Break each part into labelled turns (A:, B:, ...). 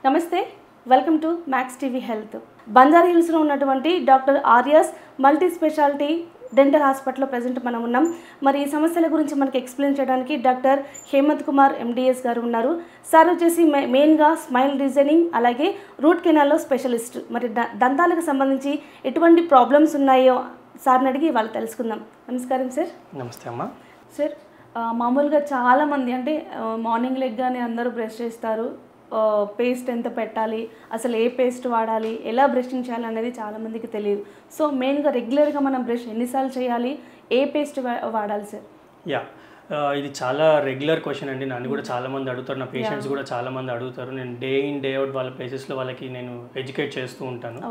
A: నమస్తే, welcome to max TV health. Banjara హిల్స్లో ఉన్నటువంటి doctor Arya's multi speciality dental హాస్పిటల్లో ప్రజెంట్ మనం ఉన్నాం. మరి ఈ సమస్యల గురించి మనకి ఎక్స్ప్లెయిన్ చేయడానికి డాక్టర్ హేమంత్ కుమార్ ఎండిఎస్ గారు ఉన్నారు. సార్ వచ్చేసి మెయిన్గా స్మైల్ డిజైనింగ్ అలాగే రూట్ కెనాల్లో స్పెషలిస్ట్. మరి దంతాలకు సంబంధించి ఎటువంటి ప్రాబ్లమ్స్ ఉన్నాయో సార్ని అడిగి వాళ్ళు తెలుసుకుందాం. నమస్కారం సార్.
B: నమస్తే అమ్మా.
A: సార్, మామూలుగా చాలామంది అంటే మార్నింగ్ లెగ్గానే అందరూ బ్రష్ చేస్తారు. పేస్ట్ ఎంత పెట్టాలి, అసలు ఏ పేస్ట్ వాడాలి, ఎలా బ్రషింగ్ చేయాలి అనేది చాలామందికి తెలియదు. సో మెయిన్గా రెగ్యులర్గా మనం బ్రష్ ఎన్నిసార్లు చేయాలి, ఏ పేస్ట్ వాడాలి సార్?
B: ఇది చాలా రెగ్యులర్ క్వశ్చన్ అండి. నన్ను కూడా చాలామంది అడుగుతారు, నా పేషెంట్స్ కూడా చాలామంది అడుగుతారు. నేను డే ఇన్ డే అవుట్ వాళ్ళ ప్లేసెస్లో వాళ్ళకి నేను ఎడ్యుకేట్ చేస్తూ ఉంటాను.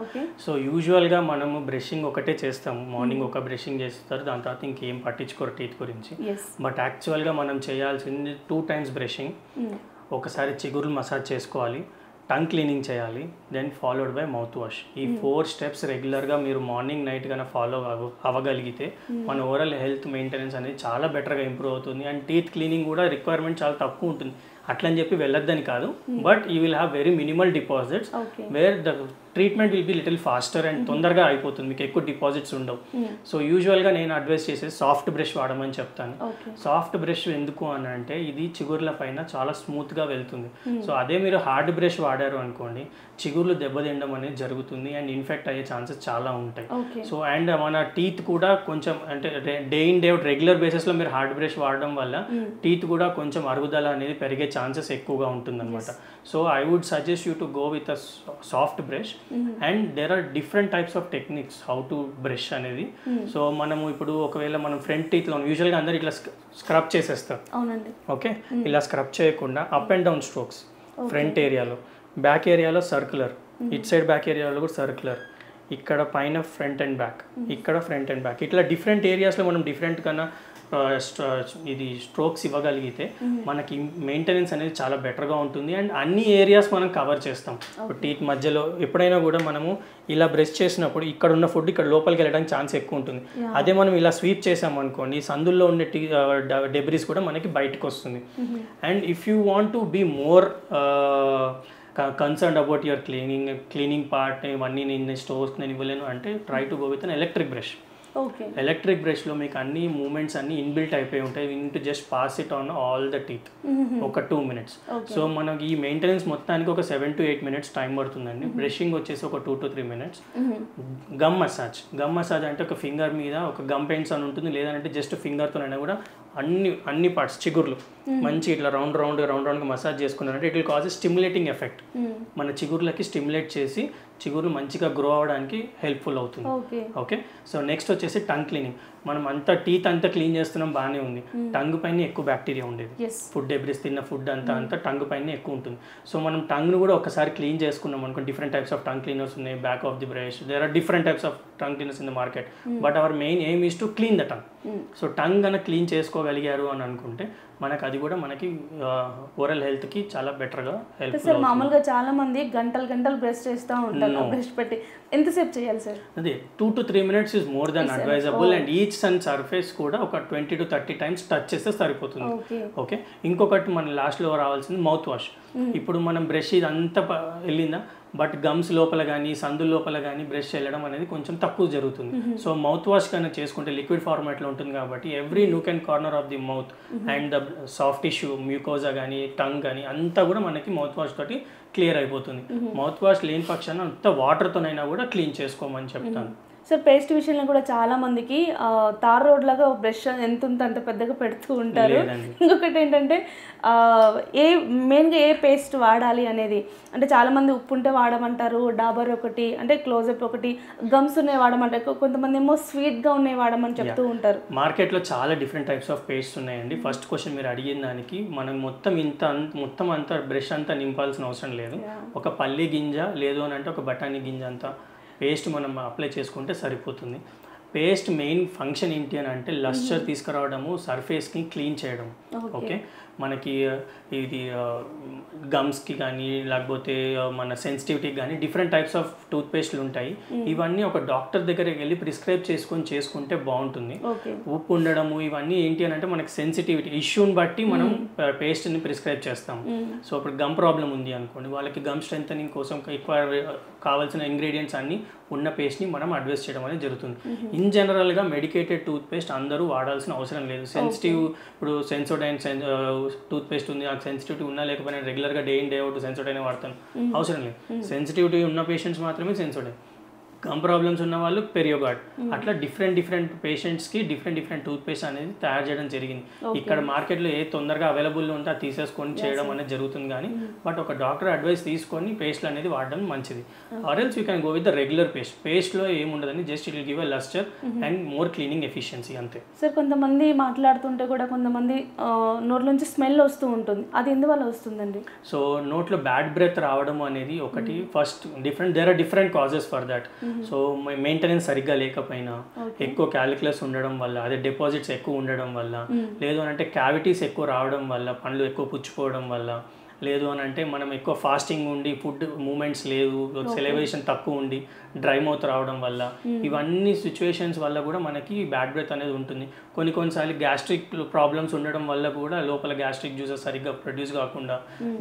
B: సో యూజువల్గా మనము బ్రషింగ్ ఒకటే చేస్తాము. మార్నింగ్ ఒక బ్రషింగ్ చేస్తారు, దాని తర్వాత ఇంకేం పట్టించుకోరు టీత్ గురించి. బట్ యాక్చువల్గా మనం చేయాల్సింది 2 times బ్రషింగ్. ఒకసారి చిగురులు మసాజ్ చేసుకోవాలి, టంగ్ క్లీనింగ్ చేయాలి, then followed by mouthwash. ఈ 4 steps రెగ్యులర్గా మీరు మార్నింగ్ నైట్ కన్నా ఫాలో అవ్వగలిగితే మన ఓవరాల్ హెల్త్ మెయింటెనెన్స్ అనేది చాలా బెటర్గా ఇంప్రూవ్ అవుతుంది. అండ్ టీత్ క్లీనింగ్ కూడా రిక్వైర్మెంట్ చాలా తక్కువ ఉంటుంది. అట్లని చెప్పి వెళ్ళొద్దని కాదు, but you will have very minimal deposits where the treatment will be little faster and తొందరగా అయిపోతుంది, మీకు ఎక్కువ డిపాజిట్స్ ఉండవు. సో యూజువల్గా నేను అడ్వైస్ చేసేది సాఫ్ట్ బ్రష్ వాడమని చెప్తాను. సాఫ్ట్ బ్రష్ ఎందుకు అని అంటే ఇది చిగుర్ల పైన చాలా స్మూత్గా వెళ్తుంది. సో అదే మీరు హార్డ్ బ్రష్ వాడారు అనుకోండి, చిగుర్లు దెబ్బతినడం అనేది జరుగుతుంది అండ్ ఇన్ఫెక్ట్ అయ్యే ఛాన్సెస్ చాలా ఉంటాయి. సో అండ్ మన టీత్ కూడా కొంచెం అంటే day in day out regular బేసిస్లో మీరు హార్డ్ బ్రష్ వాడడం వల్ల టీత్ కూడా కొంచెం అరుగుదల అనేది పెరిగే ఛాన్సెస్ ఎక్కువగా ఉంటుందన్నమాట. So I would suggest you to go with a soft brush and there are different types of techniques how to brush అనేది. సో మనము ఇప్పుడు ఒకవేళ మనం ఫ్రంట్ టీత్లో యూజువల్గా అందరు ఇట్లా స్క్రబ్ చేసేస్తారు. ఓకే, ఇలా స్క్రబ్ చేయకుండా up and down strokes front ఏరియాలో, బ్యాక్ ఏరియాలో సర్క్యులర్, ఇట్ సైడ్ బ్యాక్ ఏరియాలో కూడా సర్క్యులర్, ఇక్కడ పైన ఫ్రంట్ అండ్ బ్యాక్, ఇక్కడ ఫ్రంట్ అండ్ బ్యాక్, ఇట్లా డిఫరెంట్ ఏరియాస్లో మనం డిఫరెంట్ కన్నా ఇది స్ట్రోక్స్ ఇవ్వగలిగితే మనకి మెయింటెనెన్స్ అనేది చాలా బెటర్గా ఉంటుంది అండ్ అన్ని ఏరియాస్ మనం కవర్ చేస్తాం. టీత్ మధ్యలో ఎప్పుడైనా కూడా మనము ఇలా బ్రష్ చేసినప్పుడు ఇక్కడ ఉన్న ఫుడ్ ఇక్కడ లోపలికి వెళ్ళడానికి ఛాన్స్ ఎక్కువ ఉంటుంది. అదే మనం ఇలా స్వీప్ చేసాం అనుకోండి, సందుల్లో ఉండే డెబ్రీస్ కూడా మనకి బయటకు వస్తుంది. And if you want to be more concerned about your cleaning part, ఇవన్నీ నేను స్టోర్స్ నేను ఇవ్వలేను అంటే try to go with an electric brush. Electric బ్రష్లో మీకు అన్ని మూమెంట్స్ అన్ని ఇన్బిల్ట్ అయిపోయి ఉంటాయి. You need to just pass it on all the teeth ఒక 2 minutes. సో మనకి ఈ మెయింటెనెన్స్ మొత్తానికి ఒక 7 to 8 minutes టైం పడుతుందండి. బ్రషింగ్ వచ్చేసి ఒక 2 to 3 minutes. గమ్ మసాజ్ అంటే ఒక ఫింగర్ మీద ఒక గమ్ పెయింట్స్ అని ఉంటుంది, లేదంటే జస్ట్ ఫింగర్తోనైనా కూడా అన్ని పార్ట్స్ చిగుర్లు మంచి ఇట్లా రౌండ్గా మసాజ్ చేసుకున్నారంటే it will cause stimulating effect. మన చిగుర్లకి స్టిమ్యులేట్ చేసి చిగురు మంచిగా గ్రో అవ్వడానికి హెల్ప్ఫుల్ అవుతుంది. ఓకే, సో నెక్స్ట్ వచ్చేసి టంగ్ క్లీనింగ్. మనం టీత్ అంతా క్లీన్ చేస్తున్నాం, బాగానే ఉంది, టంగ్ పైన ఎక్కువ బ్యాక్టీరియా ఉండేది. ఫుడ్ డెబ్రిస్ తిన్న ఫుడ్ అంతా టంగ్ పైన ఎక్కువ ఉంటుంది. సో మనం టంగ్ను కూడా ఒకసారి క్లీన్ చేసుకున్నాం అనుకోండి. Different types of tongue cleaners ఉన్నాయి, back of the brush, there are different types of tongue cleaners in the market. But our main aim is to clean the tongue. So tongue కన్నా clean చేసుకోగలిగారు అని అనుకుంటే మనకి అది కూడా మనకి oral హెల్త్కి చాలా బెటర్గా హెల్ప్.
A: సార్ మామూలుగా చాలా మంది గంటలు బ్రష్ చేస్తూ ఉంటారు, బ్రష్ పెట్టి ఎంతసేపు చేయాలి సార్?
B: అదే 2 to 3 minutes is more than advisable. And each surface కూడా ఒక 20 to 30 times టచ్ చేస్తే సరిపోతుంది. ఓకే, ఇంకొకటి మన లాస్ట్లో రావాల్సింది మౌత్ వాష్. ఇప్పుడు మనం బ్రష్ ఇది అంతా వెళ్ళిందా, బట్ గమ్స్ లోపల కానీ సందుల లోపల కానీ బ్రష్ వెళ్ళడం అనేది కొంచెం తక్కువ జరుగుతుంది. సో మౌత్ వాష్ కన్నా చేసుకుంటే లిక్విడ్ ఫార్మాట్లో ఉంటుంది కాబట్టి every nook and corner of the mouth and the soft tissue mucosa కానీ టంగ్ కానీ అంతా కూడా మనకి మౌత్ వాష్ తోటి క్లియర్ అయిపోతుంది. మౌత్ వాష్ లేని పక్షాన అంత వాటర్తోనైనా కూడా క్లీన్ చేసుకోమని చెప్తాను.
A: సార్ పేస్ట్ విషయంలో కూడా చాలా మందికి తార్ రోడ్ లాగా బ్రష్ ఎంత ఉంటే అంత పెద్దగా పెడుతూ ఉంటారు. ఇంకొకటి ఏంటంటే మెయిన్గా ఏ పేస్ట్ వాడాలి అనేది, అంటే చాలామంది ఉప్పు ఉంటే వాడమంటారు, డాబర్ ఒకటి అంటే క్లోజప్ ఒకటి, గమ్స్ ఉన్నాయి వాడమంటారు, కొంతమంది ఏమో స్వీట్గా ఉన్నాయి వాడమని చెప్తూ ఉంటారు.
B: మార్కెట్లో చాలా డిఫరెంట్ టైప్స్ ఆఫ్ పేస్ట్ ఉన్నాయండి. ఫస్ట్ క్వశ్చన్ మీరు అడిగిన దానికి మనం మొత్తం అంతా బ్రష్ అంతా నింపాల్సిన అవసరం లేదు. ఒక పల్లి గింజ లేదు అని అంటే ఒక బఠానీ గింజ అంతా పేస్ట్ మనం అప్లై చేసుకుంటే సరిపోతుంది. పేస్ట్ మెయిన్ ఫంక్షన్ ఏంటి అని అంటే లస్చర్ తీసుకురావడము, సర్ఫేస్ని క్లీన్ చేయడం. ఓకే, మనకి ఇది గమ్స్కి కానీ లేకపోతే మన సెన్సిటివిటీకి కానీ డిఫరెంట్ టైప్స్ ఆఫ్ టూత్ పేస్ట్లు ఉంటాయి. ఇవన్నీ ఒక డాక్టర్ దగ్గరికి వెళ్ళి ప్రిస్క్రైబ్ చేసుకుంటే బాగుంటుంది. ఉప్పు ఉండడము ఇవన్నీ ఏంటి అని అంటే మనకి సెన్సిటివిటీ ఇష్యూని బట్టి మనం పేస్ట్ని ప్రిస్క్రైబ్ చేస్తాం. సో ఇప్పుడు గమ్ ప్రాబ్లం ఉంది అనుకోండి, వాళ్ళకి గమ్ స్ట్రెంథనింగ్ కోసం ఎక్కువ కావాల్సిన ఇంగ్రీడియంట్స్ అన్నీ ఉన్న పేస్ట్ని మనం అడ్వైస్ చేయడం అనేది జరుగుతుంది. ఇన్ జనరల్గా మెడికేటెడ్ టూత్ పేస్ట్ అందరూ వాడాల్సిన అవసరం లేదు. సెన్సిటివ్ ఇప్పుడు సెన్సోడైన్ టూత్ పేస్ట్ ఉంది, నాకు సెన్సిటివిటీ ఉన్నా లేకపోయినా రెగ్యులర్గా day in day out Sensodyne వాడతాను, అవసరం లేదు. సెన్సిటివిటీ ఉన్న పేషెంట్స్ మాత్రమే సెన్సోడైన్, గమ్ ప్రాబ్లమ్స్ ఉన్న వాళ్ళు పెరియోగార్డ్, అట్లా డిఫరెంట్ పేషెంట్స్కి డిఫరెంట్ టూత్ పేస్ట్ అనేది తయారు చేయడం జరిగింది. ఇక్కడ మార్కెట్లో ఏ తొందరగా అవైలబుల్ ఉంటే అది తీసేసుకొని చేయడం అనేది జరుగుతుంది. కానీ బట్ ఒక డాక్టర్ అడ్వైస్ తీసుకొని పేస్ట్లు అనేది వాడడం మంచిది. Or else you can go with the regular పేస్ట్లో ఏముండదని just it will give a lustre and more cleaning efficiency అంతే.
A: సార్ కొంతమంది మాట్లాడుతుంటే కూడా కొంతమంది నోట్ల నుంచి స్మెల్ వస్తూ ఉంటుంది, అది ఎందువల్ల వస్తుందండి?
B: సో నోట్లో బ్యాడ్ బ్రెత్ రావడం అనేది ఒకటి first there are different causes for that. So maintenance సరిగ్గా లేకపోయినా, ఎక్కువ క్యాలిక్యులస్ ఉండడం వల్ల, అదే డిపాజిట్స్ ఎక్కువ ఉండడం వల్ల, లేదు అని అంటే క్యావిటీస్ ఎక్కువ రావడం వల్ల, పండ్లు ఎక్కువ పుచ్చిపోవడం వల్ల, లేదు అని అంటే మనం ఎక్కువ ఫాస్టింగ్ ఉండి ఫుడ్ మూమెంట్స్ లేదు, సెలబ్రేషన్ తక్కువ ఉండి డ్రై మౌత్ రావడం వల్ల, ఇవన్నీ సిచ్యువేషన్స్ వల్ల కూడా మనకి బ్యాడ్ బ్రెత్ అనేది ఉంటుంది. కొన్నిసార్లు గ్యాస్ట్రిక్ ప్రాబ్లమ్స్ ఉండడం వల్ల కూడా లోపల గ్యాస్ట్రిక్ జ్యూసెస్ సరిగ్గా ప్రొడ్యూస్ కాకుండా,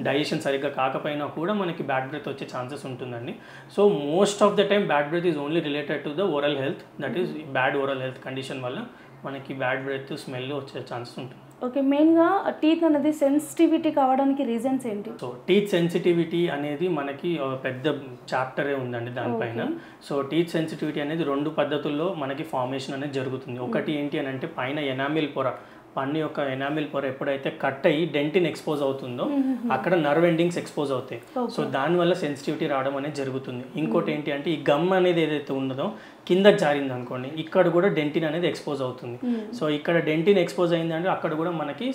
B: డైజెషన్ సరిగ్గా కాకపోయినా కూడా మనకి బ్యాడ్ బ్రెత్ వచ్చే ఛాన్సెస్ ఉంటుందండి. So most of the time bad breath is only related to the oral health, that is bad oral health condition వల్ల మనకి బ్యాడ్ బ్రెత్ స్మెల్ వచ్చే ఛాన్సెస్ ఉంటుంది.
A: ఓకే, మెయిన్గా టీత్ అనేది సెన్సిటివిటీ కావడానికి రీజన్స్ ఏంటి?
B: సో టీత్ సెన్సిటివిటీ అనేది మనకి పెద్ద చాప్టరే ఉందండి దానిపైన. సో టీత్ సెన్సిటివిటీ అనేది 2 పద్ధతుల్లో మనకి ఫార్మేషన్ అనేది జరుగుతుంది. ఒకటి ఏంటి అని అంటే పైన ఎనామిల్ పొర, పన్ను యొక్క ఎనామిల్ పొర ఎప్పుడైతే కట్ అయ్యి డెంటిన్ ఎక్స్పోజ్ అవుతుందో అక్కడ నర్వ్ ఎండింగ్స్ ఎక్స్పోజ్ అవుతాయి. సో దానివల్ల సెన్సిటివిటీ రావడం అనేది జరుగుతుంది. ఇంకోటి ఏంటి అంటే ఈ గమ్ అనేది ఏదైతే ఉన్నదో కింద జారింది అనుకోండి, ఇక్కడ కూడా డెంటిన్ అనేది ఎక్స్పోజ్ అవుతుంది. సో ఇక్కడ డెంటిన్ ఎక్స్పోజ్ అయింది అంటే అక్కడ కూడా మనకి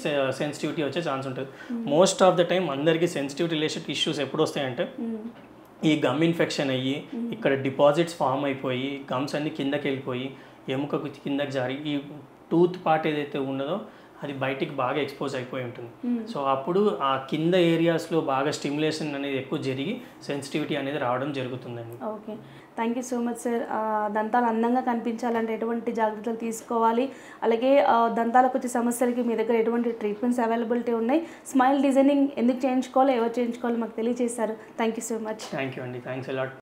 B: సెన్సిటివిటీ వచ్చే ఛాన్స్ ఉంటుంది. మోస్ట్ ఆఫ్ ద టైం అందరికీ సెన్సిటివ్ రిలేటెడ్ ఇష్యూస్ ఎప్పుడు వస్తాయంటే ఈ గమ్ ఇన్ఫెక్షన్ అయ్యి ఇక్కడ డిపాజిట్స్ ఫామ్ అయిపోయి గమ్స్ అన్ని కిందకి వెళ్ళిపోయి ఎముకకు కిందకి జారి ఈ టూత్ పార్ట్ ఏదైతే ఉన్నదో అది బయటికి బాగా ఎక్స్పోజ్ అయిపోయి ఉంటుంది. సో అప్పుడు ఆ కింద ఏరియాస్లో బాగా స్టిమ్యులేషన్ అనేది ఎక్కువ జరిగి సెన్సిటివిటీ అనేది రావడం జరుగుతుందండి.
A: Okay, thank you so much sir. దంతాలు అందంగా కనిపించాలంటే ఎటువంటి జాగ్రత్తలు తీసుకోవాలి, అలాగే దంతాలకు వచ్చే సమస్యలకి మీ దగ్గర ఎటువంటి ట్రీట్మెంట్స్ అవైలబిలిటీ ఉన్నాయి, స్మైల్ డిజైనింగ్ ఎందుకు చేయించుకోవాలి, ఎవరు చేయించుకోవాలి మాకు తెలియజేశారు. Thank you so much.
B: Thank you అండి, థ్యాంక్స్ ఎ లాట్.